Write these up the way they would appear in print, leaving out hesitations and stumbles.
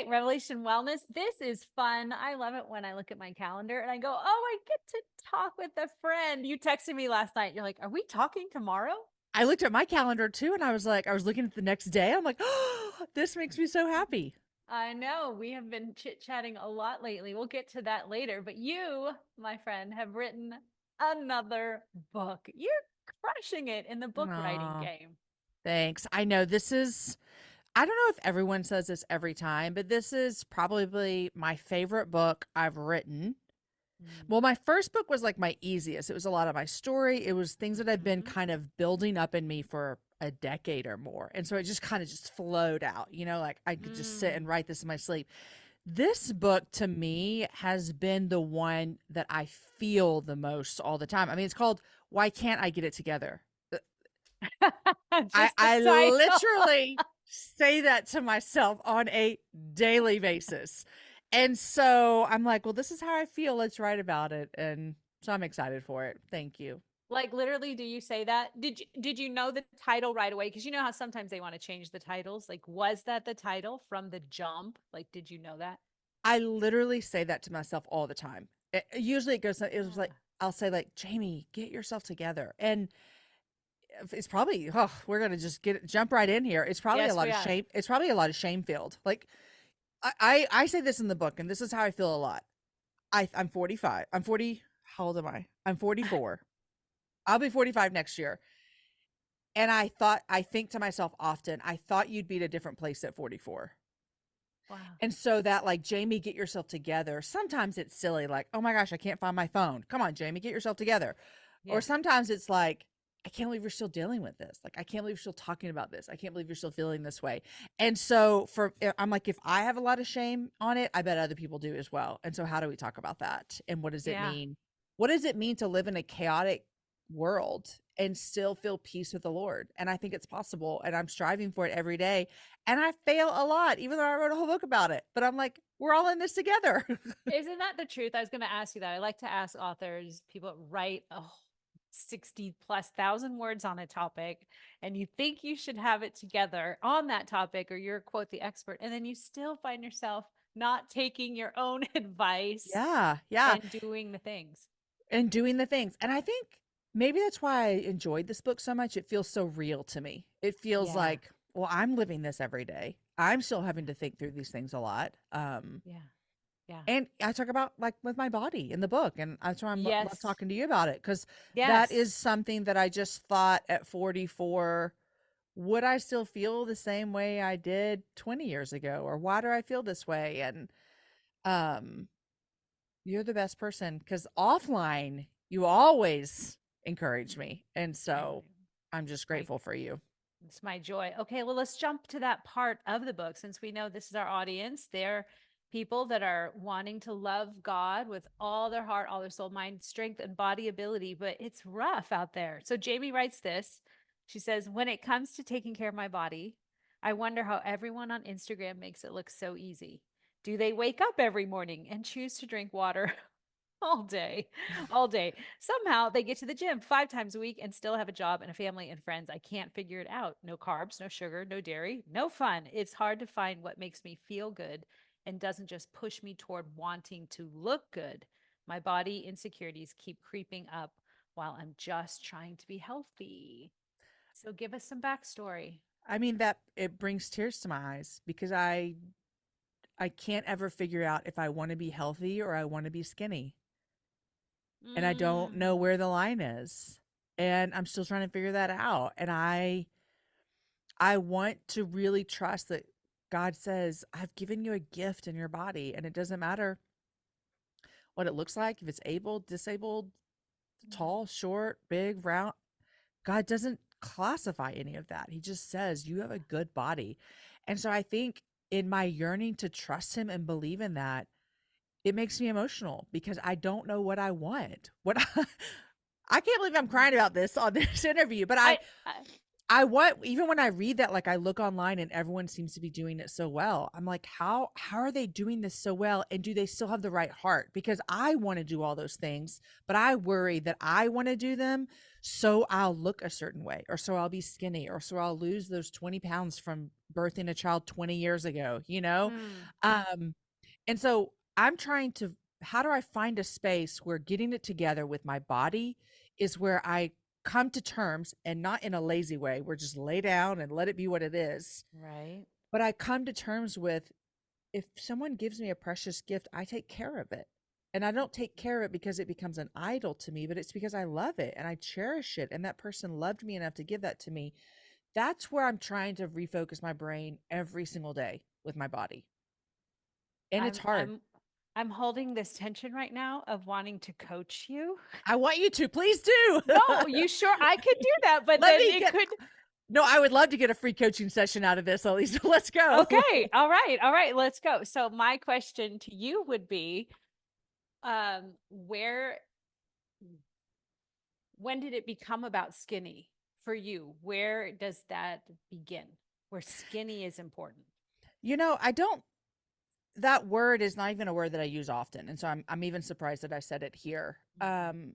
Revelation Wellness. This is fun. I love it when I look at my calendar and I go, oh, I get to talk with a friend. You texted me last night. You're like, are we talking tomorrow? I looked at my calendar too, and I was like, I was looking at the next day. I'm like, oh, this makes me so happy. I know we have been chit-chatting a lot lately. We'll get to that later. But you, my friend, have written another book. You're crushing it in the book writing Aw, game. thanks. I know this is, I don't know if everyone says this every time, but this is probably my favorite book I've written. Well, my first book was like my easiest. It was a lot of my story. It was things that had been Mm-hmm. kind of building up in me for a decade or more. And so it just kind of just flowed out, like I could just sit and Mm. write this in my sleep. This book to me has been the one that I feel the most all the time. I mean, it's called Why Can't I Get It Together? I Just the I title. literally say that to myself on a daily basis. And so I'm like, well, this is how I feel. Let's write about it. And so I'm excited for it. Thank you. Like literally, do you say that? Did you know the title right away? Because you know how sometimes they want to change the titles. Like, was that the title from the jump? Like, did you know that? I literally say that to myself all the time. Usually it was like, Ah, I'll say like, Jamie, get yourself together. And it's probably, oh, we're going to just jump right in here. It's probably a yes, lot we of are. shame. It's probably a lot of shame filled. Like I say this in the book, and this is how I feel a lot. I'm 45. I'm 40. How old am I? I'm 44. I'll be 45 next year. And I think to myself often, I thought you'd be at a different place at 44. Wow. And so that, like, Jamie, get yourself together. Sometimes it's silly, like, oh my gosh, I can't find my phone. Come on, Jamie, get yourself together. Or Yeah. sometimes it's like, I can't believe you're still dealing with this. Like, I can't believe you're still talking about this. I can't believe you're still feeling this way. And so I'm like, if I have a lot of shame on it, I bet other people do as well. And so how do we talk about that? And what does it Yeah. mean? What does it mean to live in a chaotic world and still feel peace with the Lord? And I think it's possible. And I'm striving for it every day. And I fail a lot, even though I wrote a whole book about it. But I'm like, we're all in this together. Isn't that the truth? I was going to ask you that. I like to ask authors, people that write 60 plus thousand words on a topic, and you think you should have it together on that topic, or you're, quote, the expert, and then you still find yourself not taking your own advice Yeah. Yeah. and doing the things. And doing the things. And I think maybe that's why I enjoyed this book so much. It feels so real to me. It feels Yeah. like, well, I'm living this every day. I'm still having to think through these things a lot. Yeah. Yeah. And I talk about like with my body in the book, and that's why love Yes. talking to you about it, because that is Yes. something that I just thought at 44, would I still feel the same way I did 20 years ago, or why do I feel this way? And um, you're the best person because offline you always encourage me, and I, so I'm just my grateful for you. It's my joy. Okay, well, let's jump to that part of the book since we know this is our audience. They're people that are wanting to love God with all their heart, all their soul, mind, strength, and body ability, but it's rough out there. So Jamie writes this. She says, when it comes to taking care of my body, I wonder how everyone on Instagram makes it look so easy. Do they wake up every morning and choose to drink water all day, all day? Somehow they get to the gym 5 times a week and still have a job and a family and friends. I can't figure it out. No carbs, no sugar, no dairy, no fun. It's hard to find what makes me feel good and doesn't just push me toward wanting to look good. My body insecurities keep creeping up while I'm just trying to be healthy. So give us some backstory. I mean, that it brings tears to my eyes because I can't ever figure out if I want to be healthy or I want to be skinny, and I don't know Mm. where the line is, and I'm still trying to figure that out. And I want to really trust that God says, I've given you a gift in your body, and it doesn't matter what it looks like, if it's able, disabled, tall, short, big, round. God doesn't classify any of that. He just says, you have a good body. And so I think in my yearning to trust him and believe in that, it makes me emotional because I don't know what I want. I can't believe I'm crying about this on this interview, but I, I I I want, even when I read that, like I look online and everyone seems to be doing it so well. I'm like, how are they doing this so well? And do they still have the right heart? Because I want to do all those things, but I worry that I want to do them so I'll look a certain way, or so I'll be skinny, or so I'll lose those 20 pounds from birthing a child 20 years ago, you know? Mm, Um, and so I'm trying to, how do I find a space where getting it together with my body is where I come to terms, and not in a lazy way, where just lay down and let it be what it is, right. but I come to terms with, if someone gives me a precious gift, I take care of it. And I don't take care of it because it becomes an idol to me, but it's because I love it and I cherish it. And that person loved me enough to give that to me. That's where I'm trying to refocus my brain every single day with my body. And it's I'm hard. I'm I'm holding this tension right now of wanting to coach you. I want you to, please do. No, you sure I could do that, but Let then me it get, could. no, I would love to get a free coaching session out of this, Alisa. Let's go. Okay, all right, all right, let's go. So my question to you would be, where, when did it become about skinny for you? Where does that begin? Where skinny is important? I don't, that word is not even a word that I use often. And so I'm even surprised that I said it here. Mhm.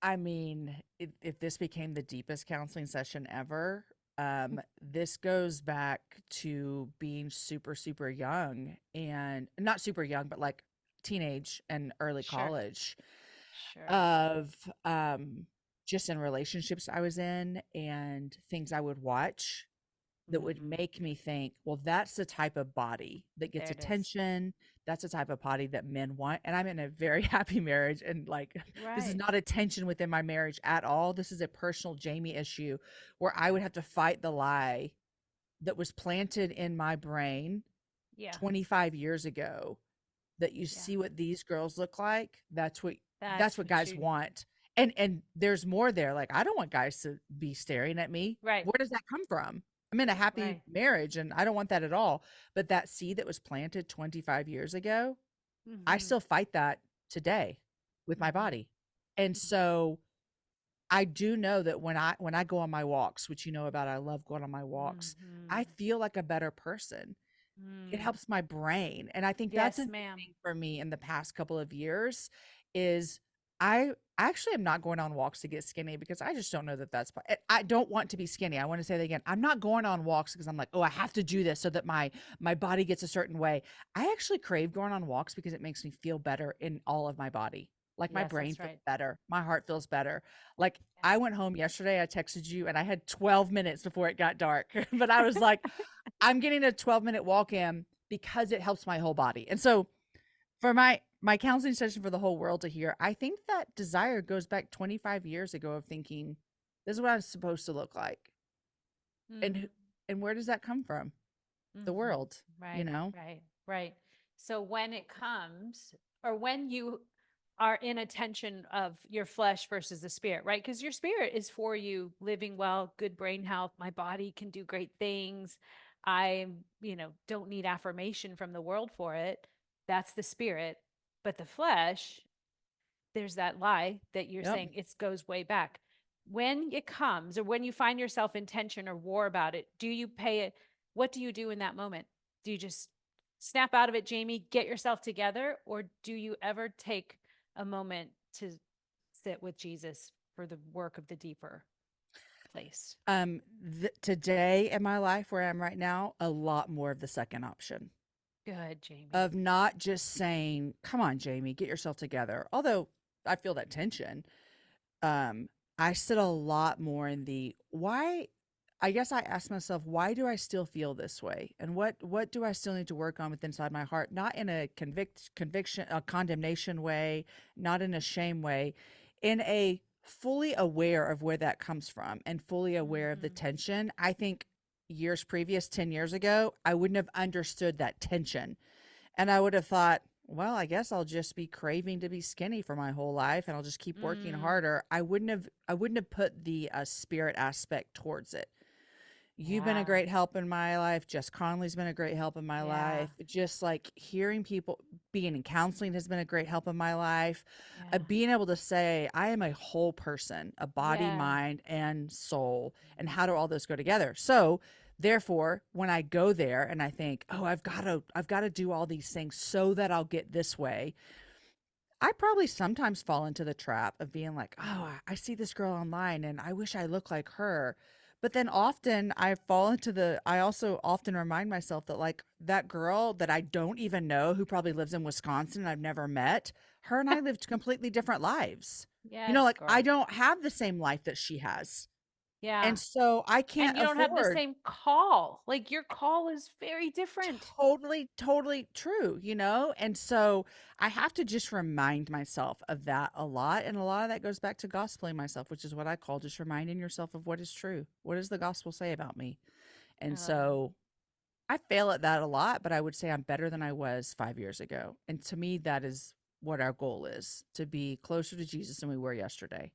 I mean, if this became the deepest counseling session ever, this goes back to being super, super young, and not super young, but like teenage and early Sure, college, sure. of just in relationships I was in and things I would watch that would Mhm. make me think, well, that's the type of body that gets There it is. attention. That's the type of body that men want. And I'm in a very happy marriage. And like, this is Right. not a tension within my marriage at all. This is a personal Jamie issue where I would have to fight the lie that was planted in my brain Yeah, 25 years ago, that you yeah. see what these girls look like. That's That's what what guys you, want. And there's more there. Like, I don't want guys to be staring at me. right, Where does that come from? I'm in a happy right. marriage and I don't want that at all. But that seed that was planted 25 years ago, I Mhm. still fight that today with my Mhm. body. And Mhm. so I do know that when I go on my walks, which you know about, I love going on my walks, I Mhm. feel like a better person. It Mm. helps my brain, and I think that's a Yes, new ma'am. thing for me in the past couple of years is, I actually am not going on walks to get skinny, because I just don't know that that's I don't want to be skinny. I want to say that again. I'm not going on walks because I'm like, "Oh, I have to do this so that my body gets a certain way." I actually crave going on walks because it makes me feel better in all of my body. Like, my Yes, brain that's feels right. better, my heart feels better. Like, Yeah. I went home yesterday, I texted you, and I had 12 minutes before it got dark. But I was like, I'm getting a 12-minute walk in because it helps my whole body. And so, for my counseling session for the whole world to hear, I think that desire goes back 25 years ago of thinking, this is what I'm supposed to look like. And Mm. and where does that come from? The Mhm. world, you Right, know? right, right. So when it comes, or when you are in a tension of your flesh versus the spirit, right? Because your spirit is for you living well, good brain health. My body can do great things. I, don't need affirmation from the world for it. That's the spirit. But the flesh, there's that lie that you're Yep. saying it goes way back. When it comes, or when you find yourself in tension or war about it, do you pay it? What do you do in that moment? Do you just snap out of it, Jamie, get yourself together? Or do you ever take a moment to sit with Jesus for the work of the deeper place? Today in my life where I'm right now, a lot more of the second option, Good, Jamie. of not just saying, "Come on, Jamie, get yourself together." Although I feel that tension, um, I sit a lot more in the why. I guess I ask myself, why do I still feel this way? And what do I still need to work on with inside my heart? Not in a conviction, a condemnation way, not in a shame way, in a fully aware of where that comes from and fully aware of the Mm-hmm. tension. I think years previous, 10 years ago, I wouldn't have understood that tension. And I would have thought, well, I guess I'll just be craving to be skinny for my whole life and I'll just keep working Mm, harder. I wouldn't have put the spirit aspect towards it. You've been a Yeah. great help in my life. Jess Conley's been a great help in my Yeah. life. Just like hearing people being in counseling has been a great help in my life. Yeah. Being able to say, I am a whole person, a body, Yeah. mind, and soul. And how do all those go together? So, therefore, when I go there and I think, oh, I've got to do all these things so that I'll get this way, I probably sometimes fall into the trap of being like, oh, I see this girl online and I wish I looked like her. But then often I also often remind myself that like that girl that I don't even know who probably lives in Wisconsin and I've never met, her and I lived completely different lives. Yes, Like I girl. don't have the same life that she has. Yeah. And so I And can't you don't have the afford. same call. Like your call is very different. Totally, totally true, And so I have to just remind myself of that a lot. And a lot of that goes back to gospeling myself, which is what I call just reminding yourself of what is true. What does the gospel say about me? I And love that. so I fail at that a lot, but I would say I'm better than I was 5 years ago. And to me, that is what our goal is, to be closer to Jesus than we were yesterday.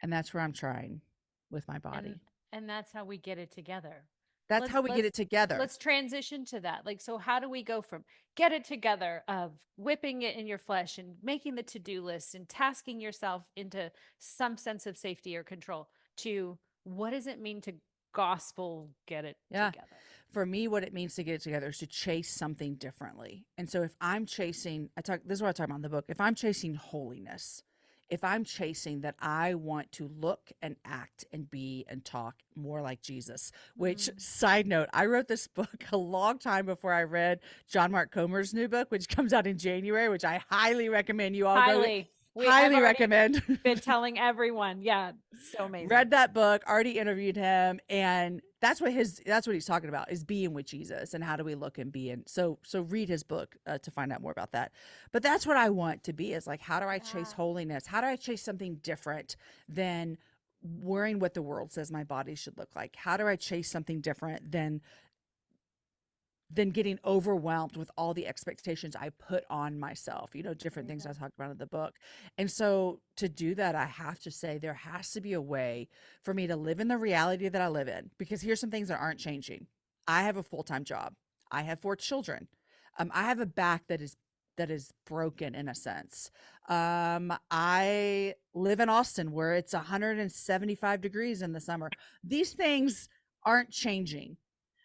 And that's where I'm trying with my And body. and that's how we get it together. That's Let's how we get let's it together. let's transition to that. Like, so how do we go from get it together of whipping it in your flesh and making the to-do list and tasking yourself into some sense of safety or control to what does it mean to gospel get it Yeah. together? For me, what it means to get it together is to chase something differently. And so if I'm chasing, this is what I talk about in the book. If I'm chasing holiness, if I'm chasing that I want to look and act and be and talk more like Jesus, which Mm. side note, I wrote this book a long time before I read John Mark Comer's new book, which comes out in January, which I highly recommend you all go Highly. I've highly already recommend. been telling everyone. Yeah, so amazing. Read that book, already interviewed him, and that's what he's talking about is being with Jesus and how do we look and be. And so read his book to find out more about that. But that's what I want to be, is like, how do I chase Yeah. holiness? How do I chase something different than worrying what the world says my body should look like? How do I chase something different than getting overwhelmed with all the expectations I put on myself, There different you things I go. talked about in the book. And so to do that, I have to say there has to be a way for me to live in the reality that I live in, because here's some things that aren't changing. I have a full-time job. I have 4 children. I have a back that is broken in a sense. I live in Austin where it's 175 degrees in the summer. These things aren't changing.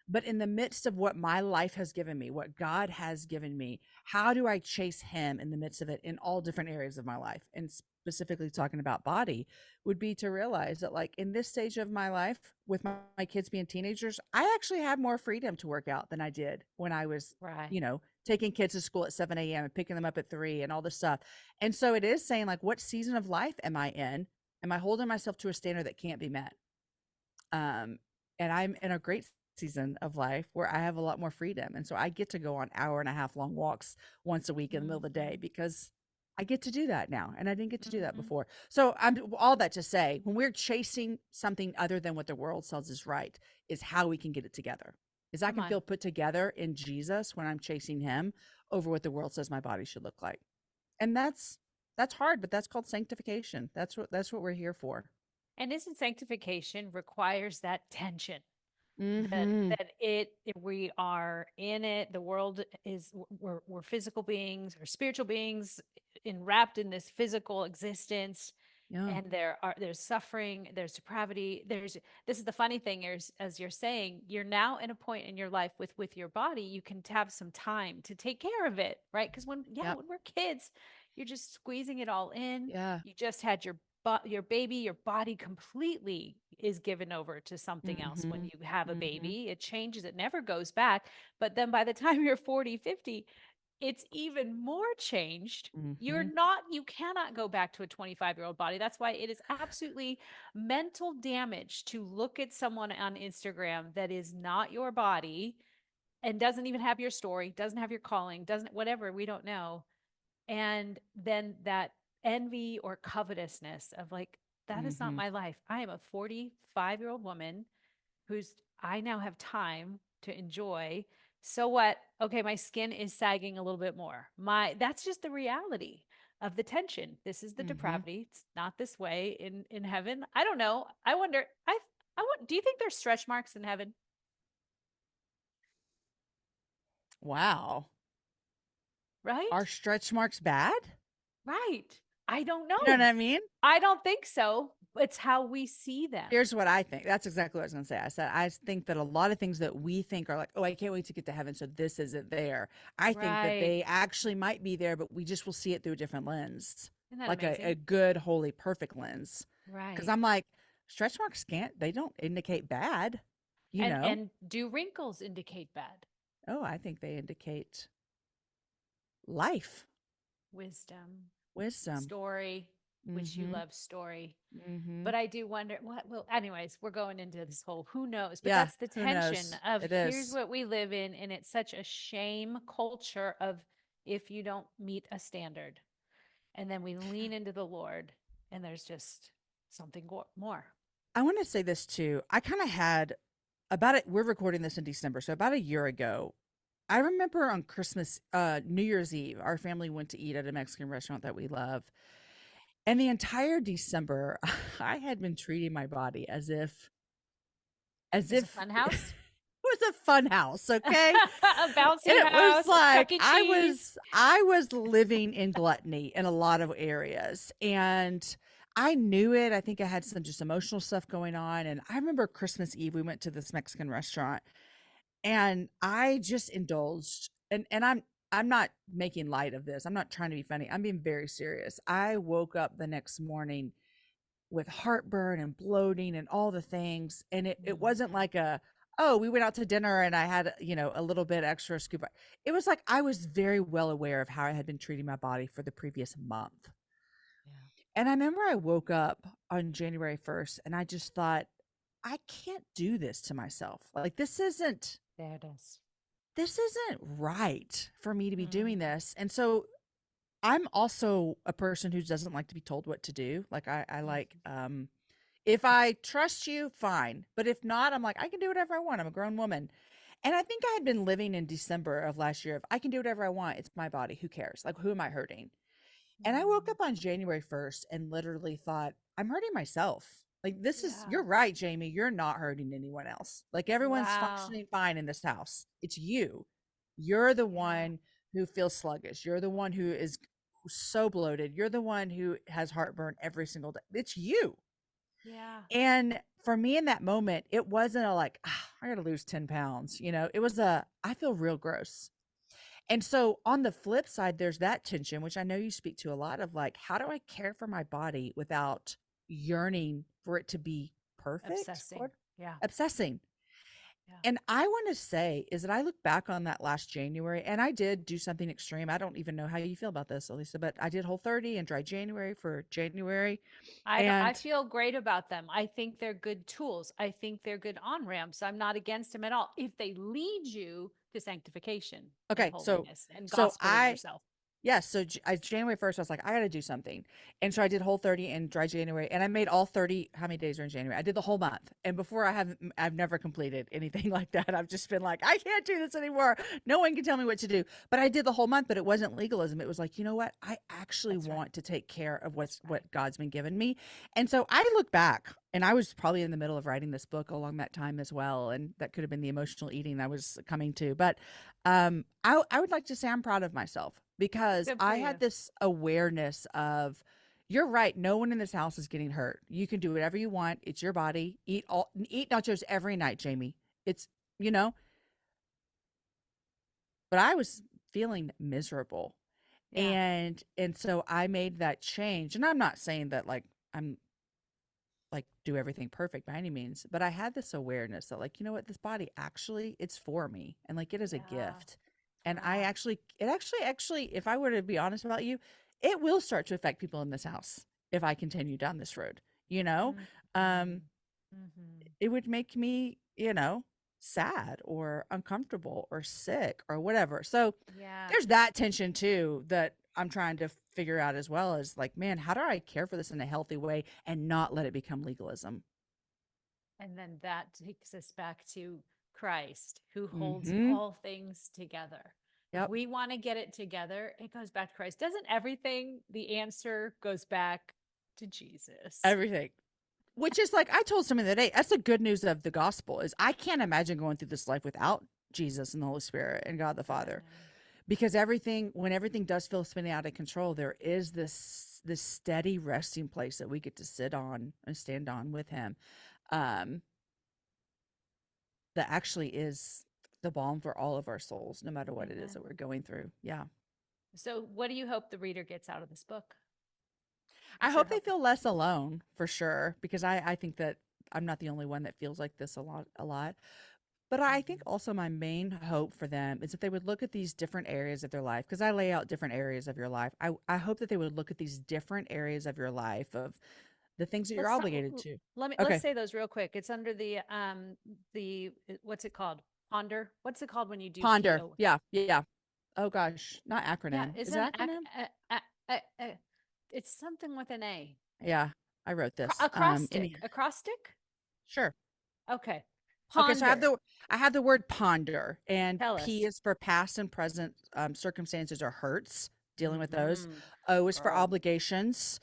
But in the midst of what my life has given me, what God has given me, how do I chase him in the midst of it in all different areas of my life? And specifically talking about body would be to realize that, like, in this stage of my life, with my kids being teenagers, I actually have more freedom to work out than I did when I was, Right. taking kids to school at 7 a.m. and picking them up at 3 and all this stuff. And so it is saying, like, what season of life am I in? Am I holding myself to a standard that can't be met? Um, and I'm in a great season of life where I have a lot more freedom. And so I get to go on hour and a half long walks once a week in the middle of the day Mhm. because I get to do that now. And I didn't get to do that Mhm. before. So I'm all that to say, when we're chasing something other than what the world says is right, is how we can get it together. Is I Come can on. feel put together in Jesus when I'm chasing him over what the world says my body should look like. And that's hard, but that's called sanctification. That's what we're here for. And isn't sanctification requires that tension that Mm-hmm. we are in it. The world is we're physical beings or spiritual beings enwrapped in this physical existence, Yeah. and there's suffering, there's depravity, there's this is the funny thing is, as you're saying, you're now in a point in your life with your body you can have some time to take care of it, right? Because Yep. when we're kids, you're just squeezing it all in. Yeah. You just had your baby, your body completely is given over to something else. When Mhm. you have a Mhm. baby, it changes, it never goes back. But then by the time you're 40, 50, it's even more changed. Mhm. You cannot go back to a 25-year-old body. That's why it is absolutely mental damage to look at someone on Instagram that is not your body and doesn't even have your story, doesn't have your calling, doesn't whatever, we don't know. And then that envy or covetousness of like, that is not Mhm. my life. I am a 45-year-old woman who's I now have time to enjoy. So what? Okay, my skin is sagging a little bit more. My That's just the reality of the tension. This is the Mhm. depravity. It's not this way in heaven. I don't know. I wonder. Do you think there's stretch marks in heaven? Wow. Are Right? stretch marks bad? Right. I don't You know what know. I mean? I don't think so. It's how we see them. Here's what I think. That's exactly what I was going to say. I said, I think that a lot of things that we think are like, oh, I can't wait to get to heaven. So this isn't there. I think that Right. they actually might be there, but we just will see it through a different lens, Isn't that like a amazing? good, holy, perfect lens. Cause Right. I'm like, stretch marks they don't indicate bad, you know? And do wrinkles indicate bad? Oh, I think they indicate life, Wisdom, wisdom. story, which you Mm-hmm. love story. Mm-hmm. But I do wonder what, well, anyways, we're going into this whole who knows, but Yeah. that's the Who tension knows? of It here's is. what we live in. And it's such a shame culture of if you don't meet a standard. And then we lean into the Lord and there's just something more. I want to say this too. I kind of had about it. We're recording this in December. So about a year ago, I remember on Christmas, New Year's Eve, our family went to eat at a Mexican restaurant that we love. And the entire December, I had been treating my body as It's a if fun it house, was a fun house, okay? a bouncy It was house, a Chuck like E. I Cheese. was I was living in gluttony in a lot of areas. And I knew it. I think I had some just emotional stuff going on. And I remember Christmas Eve, we went to this Mexican restaurant and I just indulged. And I'm not making light of this. I'm not trying to be funny. I'm being very serious. I woke up the next morning with heartburn and bloating and all the things. And it wasn't Mhm. like oh, we went out to dinner and I had, a little bit extra scoop. It was like I was very well aware of how I had been treating my body for the previous month. Yeah, And I remember I woke up on January 1st and I just thought, I can't do this to myself. Like there it is. this isn't right for me to be doing Mhm. this. And so I'm also a person who doesn't like to be told what to do. Like I like Mhm. if I trust you, fine. But if not, I'm like, I can do whatever I want. I'm a grown woman. And I think I had been living in December of last year. If I can do whatever I want, it's my body. Who cares? Like, who am I hurting? And I woke Mhm. up on January 1st and literally thought, I'm hurting myself. Like, you're Yeah. right, Jamie. You're not hurting anyone else. Like, everyone's Wow. functioning fine in this house. It's you. You're the Yeah. one who feels sluggish. You're the one who is so bloated. You're the one who has heartburn every single day. It's you. Yeah. And for me in that moment, it wasn't a like, "Ah, I got to lose 10 pounds. It was I feel real gross. And so on the flip side, there's that tension, which I know you speak to a lot of like, how do I care for my body without yearning for it to be perfect? Obsessing. Yeah. Obsessing. Yeah. And I want to say is that I look back on that last January and I did do something extreme. I don't even know how you feel about this, Alisa, but I did Whole 30 and dry January for January. I And feel great about them. I think they're good tools. I think they're good on ramps. I'm not against them at all if they lead you to sanctification and okay, so holiness and so gospeling I yourself. yes, so January 1st, I was like, I got to do something. And so I did Whole 30 and dry January, and I made all 30. How many days are in January? I did the whole month. And before I've never completed anything like that. I've just been like, I can't do this anymore. No one can tell me what to do. But I did the whole month, but it wasn't legalism. It was like, you know what? I actually That's right. want to take care of That's right. what God's been given me. And so I look back, and I was probably in the middle of writing this book along that time as well. And that could have been the emotional eating I was coming to. But I would like to say I'm proud of myself because Good for I you. had this awareness of you're right, no one in this house is getting hurt. You can do whatever you want. It's your body. Eat nachos every night, Jamie. It's you know, but I was feeling miserable. Yeah. And so I made that change. And I'm not saying that like I'm like do everything perfect by any means, but I had this awareness that like, you know what, this body actually it's for me and like it is a Yeah. gift. And I Yeah. actually if I were to be honest about you, it will start to affect people in this house if I continue down this road, you know? Um Mhm. Mhm. it would make me, sad or uncomfortable or sick or whatever. So Yeah. there's that tension too that I'm trying to figure out as well as like, man, how do I care for this in a healthy way and not let it become legalism? And then that takes us back to Christ, who holds Mhm. all things together. If Yep. we want to get it together, it goes back to Christ. Doesn't everything, the answer goes back to Jesus? Everything. Which is like I told someone the other day, that's the good news of the gospel is I can't imagine going through this life without Jesus and the Holy Spirit and God the Father. Amen. Because when everything does feel spinning out of control, there is this steady resting place that we get to sit on and stand on with him. Um, that actually is the balm for all of our souls, no matter what it is Amen. that we're going through. Yeah. So, what do you hope the reader gets out of this book? I What's your hope they hope? feel less alone for sure, because I think that I'm not the only one that feels like this a lot. But I think Mhm. also my main hope for them is that they would look at these different areas of their life, because I lay out different areas of your life. I hope that they would look at these different areas of your life of the things that you're Let's talk, obligated to. let's Okay. say those real quick. It's under the what's it called? Ponder. What's it called when you do Ponder. PO? Yeah. Yeah. Oh gosh, not Yeah, acronym. Is it isn't acronym? it's something with an A. Yeah, I wrote this. Acrostic. Acrostic? Sure. Okay. Okay, so Ponder. I have the word ponder, and Tell P us. is for past and present circumstances or hurts, dealing with those. Mm-hmm. O is for Girl. obligations.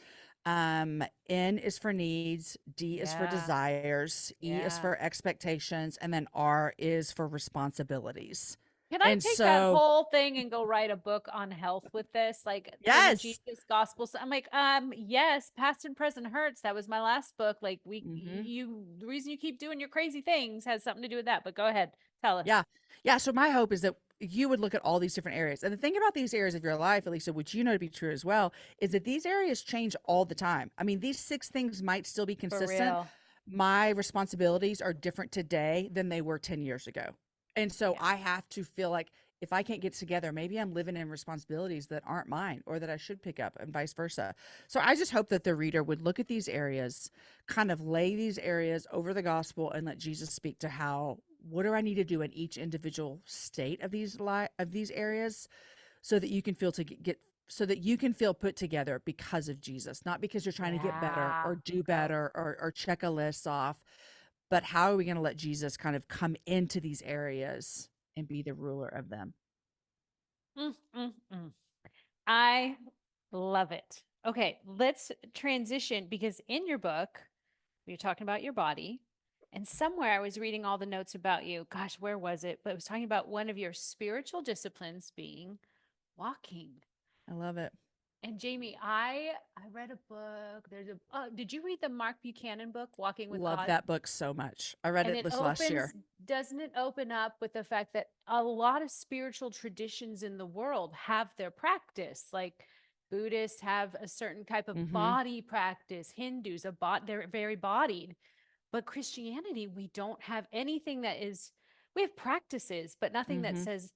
N is for needs. D is for Yeah. desires. E is Yeah. for expectations, and then R is for responsibilities. Can I And take that so, whole thing and go write a book on health with this? Like in the yes. Jesus gospel. So I'm like, yes, past and present hurts. That was my last book. Like Hmm. the reason you keep doing your crazy things has something to do with that. But go ahead. Tell us. Yeah. Yeah. So my hope is that you would look at all these different areas. And the thing about these areas of your life, Elisa, which you know to be true as well, is that these areas change all the time. I mean, these six things might still be For consistent. real. My responsibilities are different today than they were 10 years ago. And so Yeah. I have to feel like if I can't get together, maybe I'm living in responsibilities that aren't mine or that I should pick up and vice versa. So I just hope that the reader would look at these areas, kind of lay these areas over the gospel and let Jesus speak to how what do I need to do in each individual state of these areas so that you can feel to get so that you can feel put together because of Jesus, not because you're trying to get better Yeah. or do Go. better or check a list off, but how are we going to let Jesus kind of come into these areas and be the ruler of them? Mm, mm, mm. I love it. Okay, let's transition because in your book, you're talking about your body. And somewhere I was reading all the notes about you. Gosh, where was it? But it was talking about one of your spiritual disciplines being walking. I love it. And Jamie, I read a book. There's a did you read the Mark Buchanan book, Walking with Love God? that book so much. I read And it it this last opens, year. doesn't it open up with the fact that a lot of spiritual traditions in the world have their practice? Like Buddhists have a certain type of Mhm. body practice, Hindus, they're very bodied. But Christianity, we don't have anything that is, we have practices, but nothing that Mhm. says,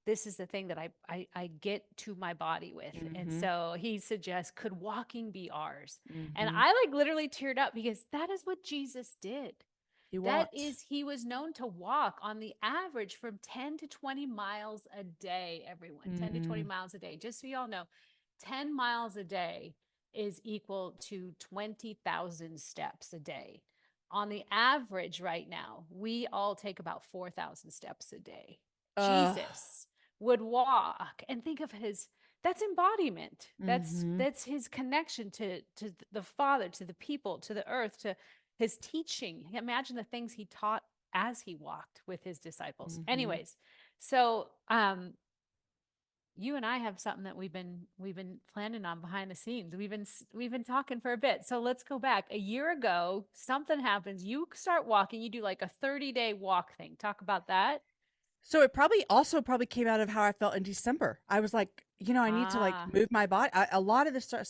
this is the thing that I get to my body with. And Mhm. so he suggests, could walking be ours? And Mhm. I like literally teared up because that is what Jesus did. You That walked. is, he was known to walk on the average from 10 to 20 miles a day, everyone. 10 to 20 Mm. miles a day. Just so y'all know, 10 miles a day is equal to 20,000 steps a day. On the average right now, we all take about 4,000 steps a day. Uh. Jesus would walk and think of his, that's embodiment. Mhm. That's his connection to the Father, to the people, to the earth, to his teaching. Imagine the things he taught as he walked with his disciples. Mhm. Anyways, so you and I have something that we've been planning on behind the scenes. We've been talking for a bit. So let's go back. A year ago, something happens. You start walking. You do like a 30-day walk thing. Talk about that. So it probably came out of how I felt in December. I was like, I need to like Ah, move my body. A lot of this stuff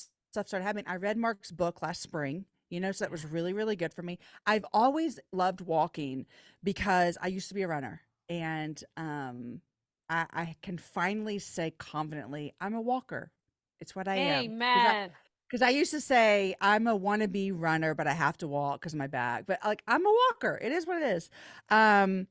started happening. I read Mark's book last spring, so that was yeah. really, really good for me. I've always loved walking because I used to be a runner, and I can finally say confidently, I'm a walker. It's what I am Amen. because I used to say I'm a wannabe runner, but I have to walk because of my back. But like I'm a walker. It is what it is. Um,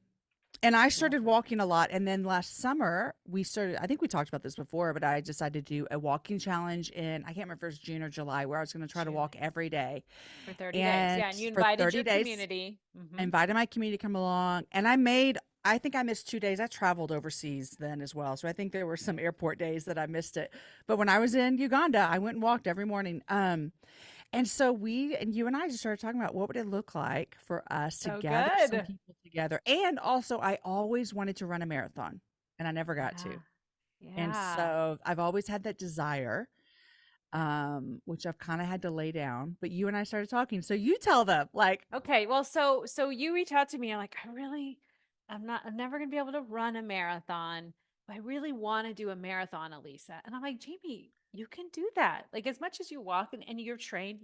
and I Love started that. walking a lot. And then last summer, I think we talked about this before, but I decided to do a walking challenge I can't remember if it was June or July, where I was going to try to June walk every day. for 30 days. And Yeah. And you for invited 30 your days, community. I Hmm. invited my community to come along. And I think I missed 2 days. I traveled overseas then as well. So I think there were some Yep. airport days that I missed it. But when I was in Uganda, I went and walked every morning. And so you and I just started talking about what would it look like for us to So gather some good. people together. And also, I always wanted to run a marathon and I never got to. Yeah. And Yeah. so I've always had that desire, which I've kind of had to lay down. But you and I started talking. So you tell them, like, Okay, well, so you reach out to me. I'm like, I'm never gonna be able to run a marathon, but I really want to do a marathon, Alisa. And I'm like, Jamie, you can do that. Like as much as you walk and you're trained,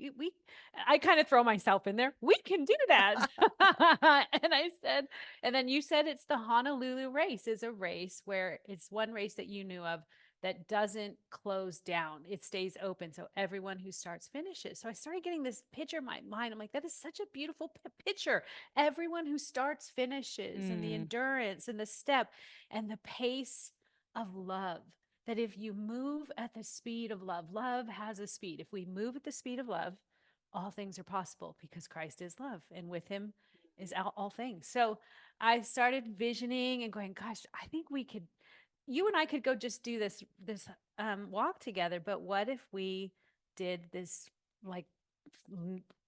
I kind of throw myself in there. We can do that. And I said, and then you said it's the Honolulu race is a race where it's one race that you knew of that doesn't close down. It stays open. So everyone who starts finishes. So I started getting this picture in my mind. I'm like, that is such a beautiful picture. Everyone who starts finishes, and the mm, endurance and the step and the pace of love. That if you move at the speed of love, love has a speed. If we move at the speed of love, all things are possible because Christ is love and with him is all things. So I started visioning and going, gosh, I think you and I could go just do this walk together, but what if we did this like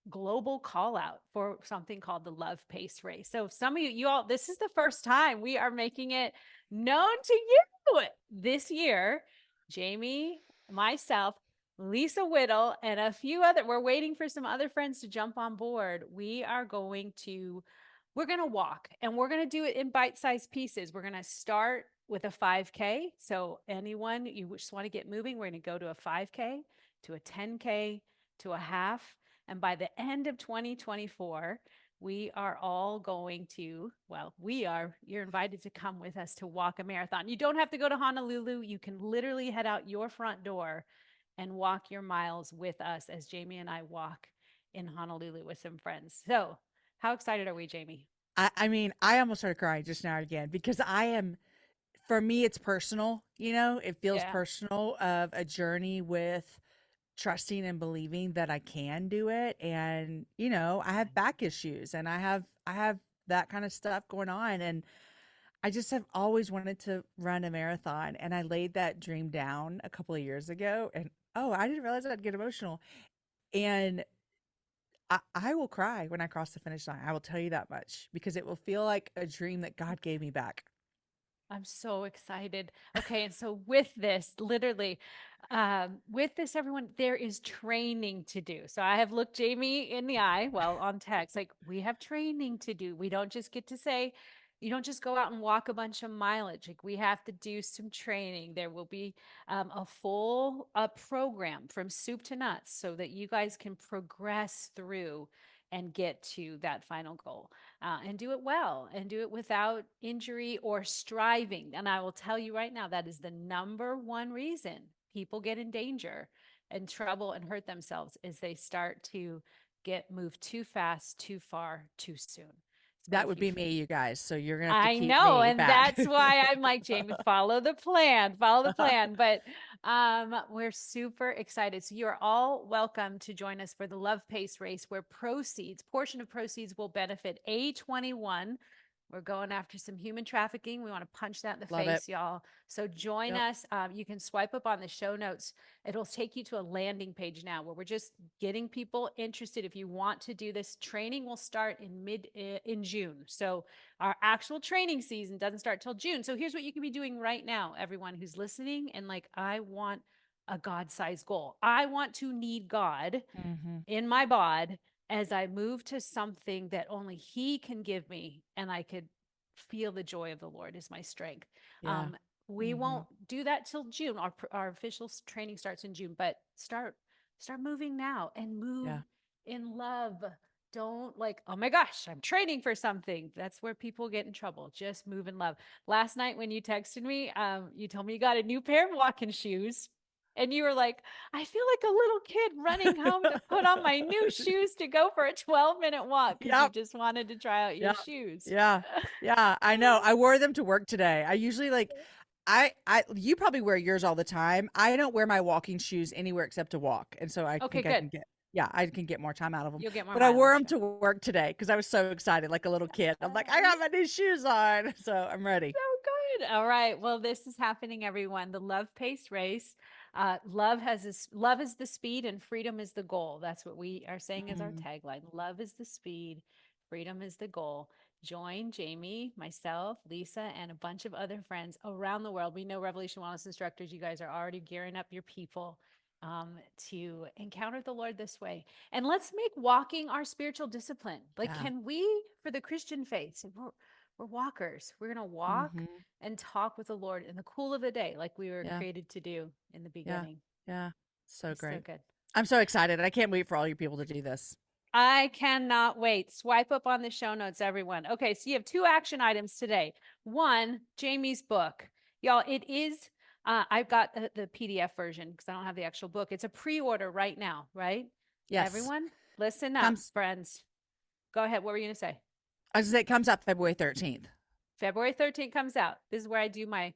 global call out for something called the Love Pace Race? So some of you all, this is the first time we are making it known to you this year. Jamie, myself, Lisa Whittle, and a few other, we're waiting for some other friends to jump on board. We're going to walk and we're going to do it in bite-sized pieces. We're going to start with a 5K. So anyone you just want to get moving, we're going to go to a 5K, to a 10K, to a half. And by the end of 2024, we are all going to, you're invited to come with us to walk a marathon. You don't have to go to Honolulu. You can literally head out your front door and walk your miles with us as Jamie and I walk in Honolulu with some friends. So, how excited are we, Jamie? I mean, I almost started crying just now again because for me, it's personal, it feels Yeah. personal of a journey with trusting and believing that I can do it. And, I have back issues and I have that kind of stuff going on. And I just have always wanted to run a marathon. And I laid that dream down a couple of years ago. And oh, I didn't realize I'd get emotional. And I will cry when I cross the finish line. I will tell you that much because it will feel like a dream that God gave me back. I'm so excited. Okay, and so with this, literally, with this, everyone, there is training to do. So I have looked Jamie in the eye, well, on text, like we have training to do. We don't just get to say, you don't just go out and walk a bunch of mileage. Like we have to do some training. There will be a full program from soup to nuts so that you guys can progress through and get to that final goal and do it well and do it without injury or striving. And I will tell you right now, that is the number one reason people get in danger and trouble and hurt themselves is they start to get moved too fast, too far, too soon. So That if would you be me, you guys. So you're gonna have to I keep know, me and back. that's why I'm like, Jamie, follow the plan, follow the plan. But we're super excited. So you're all welcome to join us for the Love Pace race, where portion of proceeds will benefit A21. We're going after some human trafficking. We want to punch that in the Love it. face, y'all. So join Yep. us. You can swipe up on the show notes. It'll take you to a landing page now where we're just getting people interested. If you want to do this, training will start in June. So our actual training season doesn't start till June. So here's what you can be doing right now, everyone who's listening and like, I want a God-sized goal. I want to need God Hmm. in my bod as I move to something that only He can give me, and I could feel the joy of the Lord is my strength. Yeah. We Hmm. won't do that till June. Our official training starts in June, but start moving now and move Yeah. in love. Don't like, oh my gosh, I'm training for something. That's where people get in trouble. Just move in love. Last night when you texted me, you told me you got a new pair of walking shoes. And you were like, I feel like a little kid running home to put on my new shoes to go for a 12-minute walk because you Yep. just wanted to try out your Yeah. shoes. Yeah. Yeah. I know. I wore them to work today. I usually you probably wear yours all the time. I don't wear my walking shoes anywhere except to walk. And so I Okay, think I good. can yeah, I can get more time out of them. You'll get more But I wore mileage. them to work today because I was so excited, like a little kid. I'm like, I Yeah. got my new shoes on. So I'm ready. So good. All right. Well, this is happening, everyone. The Love Pace race. Love is the speed and freedom is the goal. That's what we are saying as our Mm, tagline. Love is the speed, freedom is the goal. Join Jamie, myself, Lisa, and a bunch of other friends around the world. We know Revelation Wellness instructors, you guys are already gearing up your people to encounter the Lord this way. And let's make walking our spiritual discipline. Like, yeah. can we, for the Christian faith, we're walkers. We're going to walk Hmm. and talk with the Lord in the cool of the day, like we were Yeah. created to do in the Yeah. beginning. Yeah. So It's so great. good. I'm so excited. I can't wait for all you people to do this. I cannot wait. Swipe up on the show notes, everyone. Okay, so you have two action items today. One, Jamie's book. Y'all, it is, I've got the PDF version because I don't have the actual book. It's a pre order right now, right? Yes. Everyone, listen up, Comes, friends. Go ahead. What were you going to say? I was gonna say it comes out February 13th. February 13th comes out. This is where I do my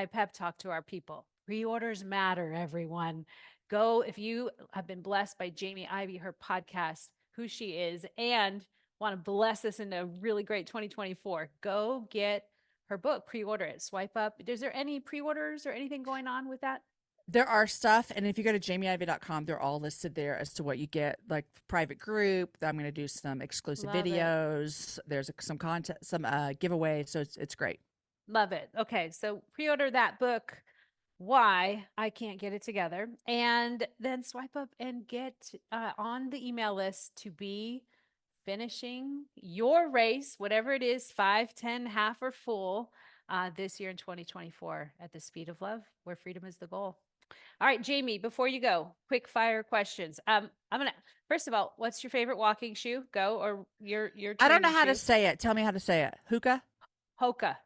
pep talk to our people. Pre-orders matter, everyone. Go if you have been blessed by Jamie Ivey, her podcast, who she is, and want to bless us in a really great 2024. Go get her book, pre-order it. Swipe up. Is there any pre-orders or anything going on with that? There are stuff, and if you go to jamieivey.com, they're all listed there as to what you get, like private group. I'm going to do some exclusive Love it. videos. There's some content, some giveaways, so it's great. Love it. Okay, so pre-order that book. Why I can't get it together, and then swipe up and get on the email list to be finishing your race, whatever it is, 5, 10, half, or full, this year in 2024 at the speed of love, where freedom is the goal. All right, Jamie, before you go, quick fire questions. I'm gonna first of all, what's your favorite walking shoe? Go or your I don't know training how to shoe? say it. Tell me how to say it. Hookah? Hoka.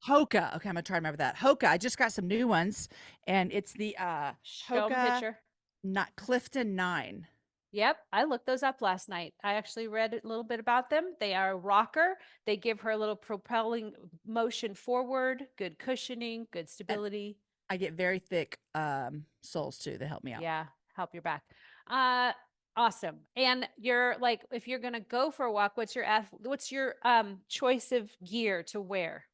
Hoka. Okay, I'm gonna try to remember that. Hoka. I just got some new ones, and it's the Show them a Hoka picture. not Clifton 9. Yep, I looked those up last night. I actually read a little bit about them. They are a rocker. They give her a little propelling motion forward, good cushioning, good And stability. I get very thick soles too. They help me out. Yeah, help your back. Uh awesome. And you're like if you're going to go for a walk, what's your choice of gear to wear?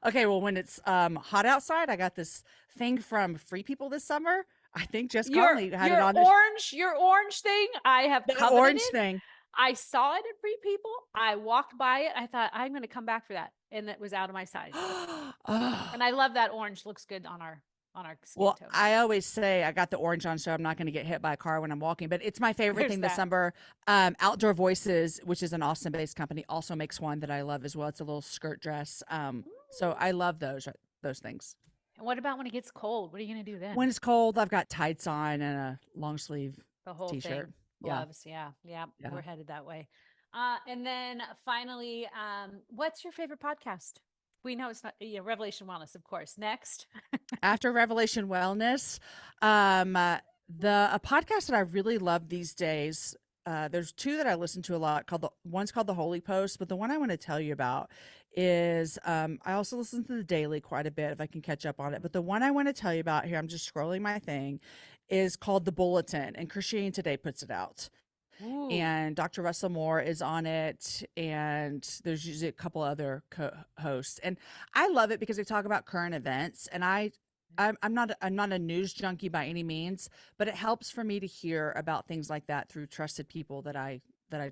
Okay, well, when it's hot outside, I got this thing from Free People this summer. I think Jess Your Conley had it your on orange, your orange thing, I have the coveted orange it. thing. I saw it at Free People. I walked by it. I thought I'm going to come back for that, and it was out of my size. And Oh. I love that orange. Looks good on our skin Well, tone. I always say I got the orange on, so I'm not going to get hit by a car when I'm walking. But it's my favorite There's thing this that. summer. Outdoor Voices, which is an Austin-based company, also makes one that I love as well. It's a little skirt dress. So Mm. I love those things. And what about when it gets cold? What are you going to do then? When it's cold, I've got tights on and a long sleeve The whole t-shirt. thing. Yeah, Gloves. Yeah. Yeah. yeah. We're headed that way. And then finally, what's your favorite podcast? We know it's not, Revelation Wellness, of course. Next. After Revelation Wellness, um, uh, a podcast that I really love these days. There's two that I listen to a lot. One's called the Holy Post, but the one I want to tell you about is I also listen to the Daily quite a bit if I can catch up on it. But the one I want to tell you about here, I'm just scrolling my thing, is called the Bulletin, and Christianity Today puts it out. Ooh. And Dr. Russell Moore is on it, and there's usually a couple other hosts. And I love it because they talk about current events. And I'm not a news junkie by any means, but it helps for me to hear about things like that through trusted people that I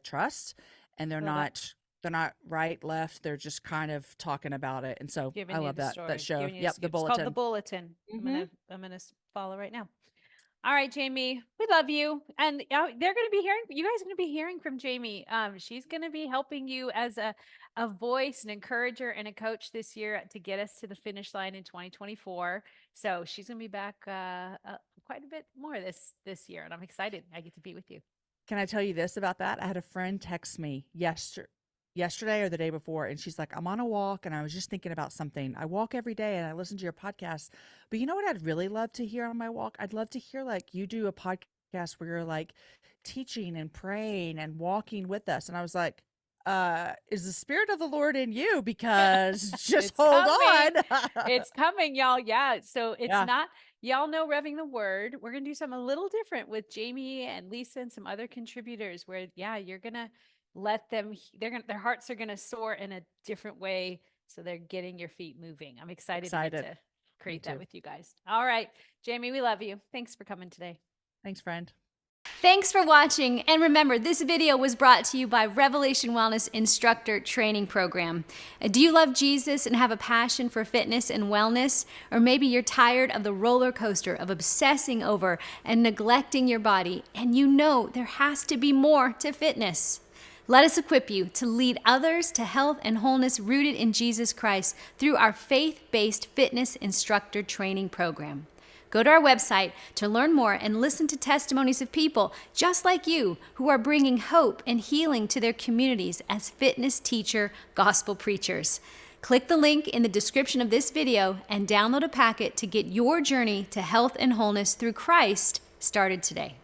trust, and Love that. they're not right left. They're just kind of talking about it, and so I Giving you love the that story, show. giving you the Yep, the scoop. It's called The Bulletin. Bulletin. Hmm. I'm gonna follow right now. All right, Jamie, we love you. And they're going to be you guys are going to be hearing from Jamie. She's going to be helping you as a voice, an encourager, and a coach this year to get us to the finish line in 2024. So she's going to be back quite a bit more this year. And I'm excited. I get to be with you. Can I tell you this about that? I had a friend text me yesterday or the day before, and she's like, I'm on a walk and I was just thinking about something. I walk every day and I listen to your podcast. But you know what I'd really love to hear on my walk? I'd love to hear like you do a podcast where you're like teaching and praying and walking with us. And I was like, is the spirit of the Lord in you? Because just It's hold coming. on. It's coming, y'all. Yeah. So it's Yeah, not, y'all know Revving the Word. We're going to do something a little different with Jamie and Lisa and some other contributors where, yeah, you're going to let them, their hearts are going to soar in a different way. So they're getting your feet moving. I'm excited to get excited. to create that too. with you guys. All right, Jamie, we love you. Thanks for coming today. Thanks, friend. Thanks for watching, and remember, this video was brought to you by Revelation Wellness Instructor Training Program. Do you love Jesus and have a passion for fitness and wellness? Or maybe you're tired of the roller coaster of obsessing over and neglecting your body, and you know there has to be more to fitness. Let us equip you to lead others to health and wholeness rooted in Jesus Christ through our faith-based fitness instructor training program. Go to our website to learn more and listen to testimonies of people just like you who are bringing hope and healing to their communities as fitness teacher gospel preachers. Click the link in the description of this video and download a packet to get your journey to health and wholeness through Christ started today.